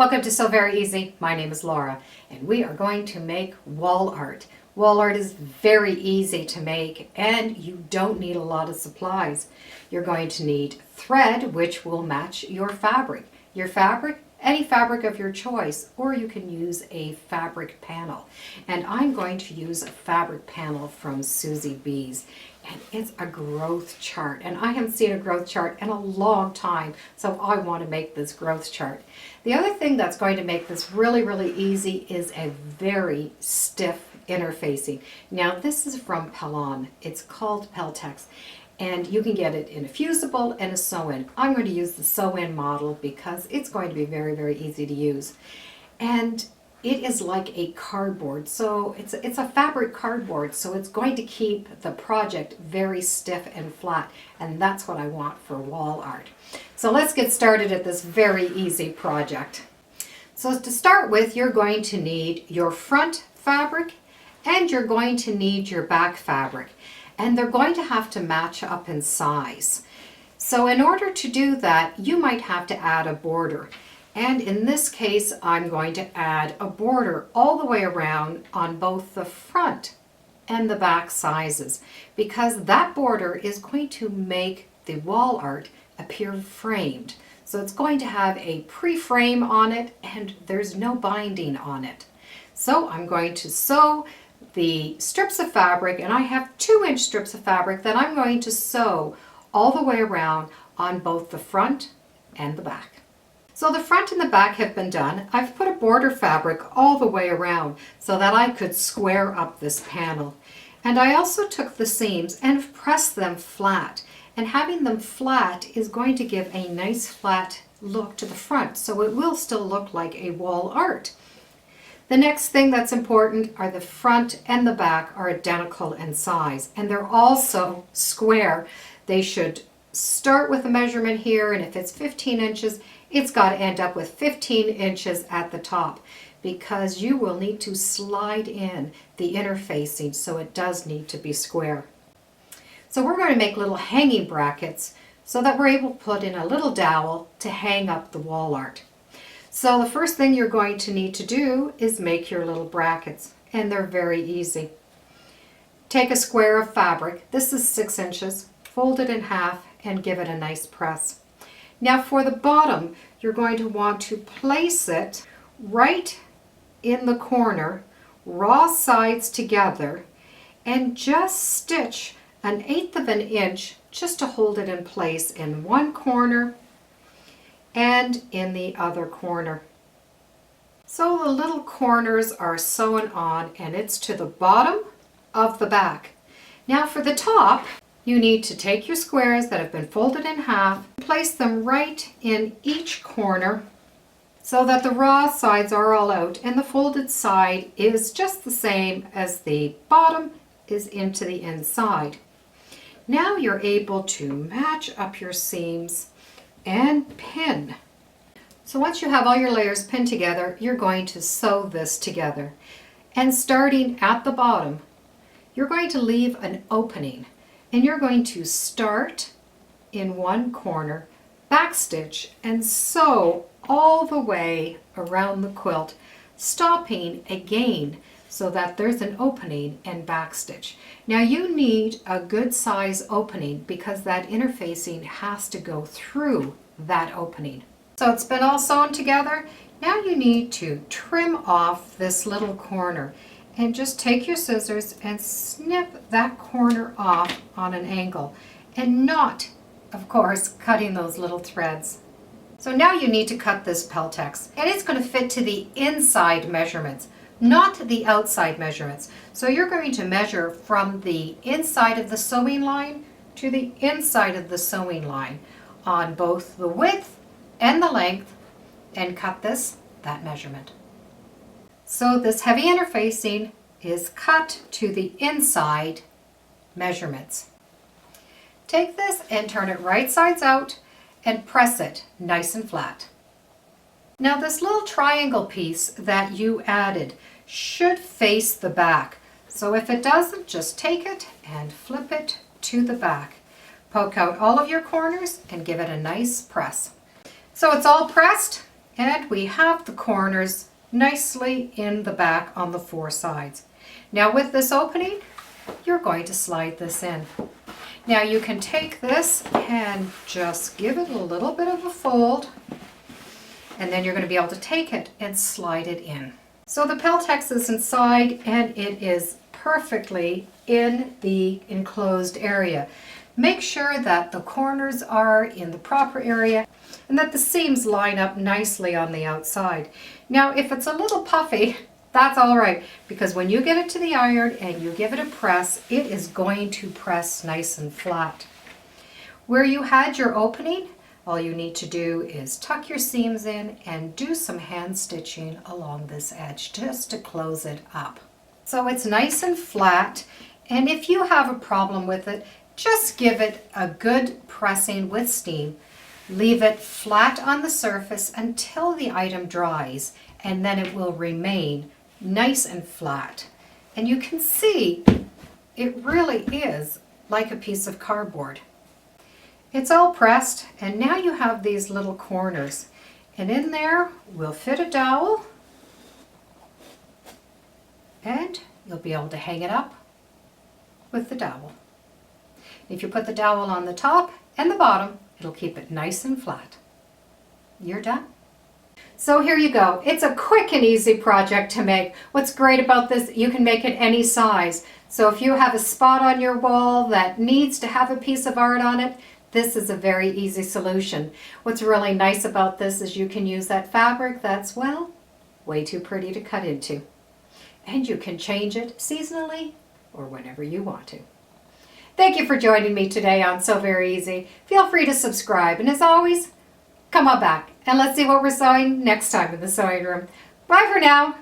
Welcome to So Very Easy. My name is Laura and we are going to make wall art. Wall art is very easy to make and you don't need a lot of supplies. You're going to need thread, which will match your fabric. Your fabric, any fabric of your choice, or you can use a fabric panel. And I'm going to use a fabric panel from Suzybees. And it's a growth chart, and I haven't seen a growth chart in a long time, so I want to make this growth chart. The other thing that's going to make this really easy is a very stiff interfacing. Now this is from Pelon. It's called Peltex, and you can get it in a fusible and a sew-in. I'm going to use the sew-in model because it's going to be very easy to use. And it is like a cardboard, so it's a fabric cardboard, so it's going to keep the project very stiff and flat, and that's what I want for wall art. So let's get started at this very easy project. So to start with, you're going to need your front fabric and you're going to need your back fabric, and they're going to have to match up in size. So in order to do that, you might have to add a border. And in this case, I'm going to add a border all the way around on both the front and the back sizes, because that border is going to make the wall art appear framed. So it's going to have a pre-frame on it and there's no binding on it. So I'm going to sew the strips of fabric, and I have 2-inch strips of fabric that I'm going to sew all the way around on both the front and the back. So the front and the back have been done. I've put a border fabric all the way around so that I could square up this panel. And I also took the seams and pressed them flat. And having them flat is going to give a nice flat look to the front, so it will still look like a wall art. The next thing that's important are the front and the back are identical in size, and they're also square. They should start with a measurement here, and if it's 15 inches, it's got to end up with 15 inches at the top, because you will need to slide in the interfacing, so it does need to be square. So we're going to make little hanging brackets so that we're able to put in a little dowel to hang up the wall art. So the first thing you're going to need to do is make your little brackets, and they're very easy. Take a square of fabric, this is 6 inches, fold it in half and give it a nice press. Now for the bottom, you're going to want to place it right in the corner, raw sides together, and just stitch 1/8 of an inch just to hold it in place in one corner and in the other corner. So the little corners are sewn on, and it's to the bottom of the back. Now for the top, you need to take your squares that have been folded in half, place them right in each corner so that the raw sides are all out and the folded side is just the same as the bottom is into the inside. Now you're able to match up your seams and pin. So once you have all your layers pinned together, you're going to sew this together. And starting at the bottom, you're going to leave an opening. And you're going to start in one corner, backstitch, and sew all the way around the quilt, stopping again so that there's an opening and backstitch. Now you need a good size opening because that interfacing has to go through that opening. So it's been all sewn together. Now you need to trim off this little corner. And just take your scissors and snip that corner off on an angle, and not, of course, cutting those little threads. So now you need to cut this Peltex, and it's going to fit to the inside measurements, not the outside measurements. So you're going to measure from the inside of the sewing line to the inside of the sewing line on both the width and the length, and cut that measurement. So this heavy interfacing is cut to the inside measurements. Take this and turn it right sides out and press it nice and flat. Now this little triangle piece that you added should face the back. So if it doesn't, just take it and flip it to the back. Poke out all of your corners and give it a nice press. So it's all pressed And we have the corners nicely in the back on the 4 sides. Now with this opening, you're going to slide this in. Now you can take this and just give it a little bit of a fold, and then you're going to be able to take it and slide it in. So the Peltex is inside and it is perfectly in the enclosed area. Make sure that the corners are in the proper area and that the seams line up nicely on the outside. Now if it's a little puffy, that's all right, because when you get it to the iron and you give it a press, it is going to press nice and flat. Where you had your opening, all you need to do is tuck your seams in and do some hand stitching along this edge just to close it up. So it's nice and flat, and if you have a problem with it, just give it a good pressing with steam. Leave it flat on the surface until the item dries, and then it will remain nice and flat. And you can see it really is like a piece of cardboard. It's all pressed, and now you have these little corners, and in there will fit a dowel, and you'll be able to hang it up with the dowel. If you put the dowel on the top and the bottom, it'll keep it nice and flat. You're done. So here you go. It's a quick and easy project to make. What's great about this, you can make it any size. So if you have a spot on your wall that needs to have a piece of art on it, this is a very easy solution. What's really nice about this is you can use that fabric that's, well, way too pretty to cut into. And you can change it seasonally or whenever you want to. Thank you for joining me today on So Very Easy. Feel free to subscribe, and as always, come on back and let's see what we're sewing next time in the sewing room. Bye for now.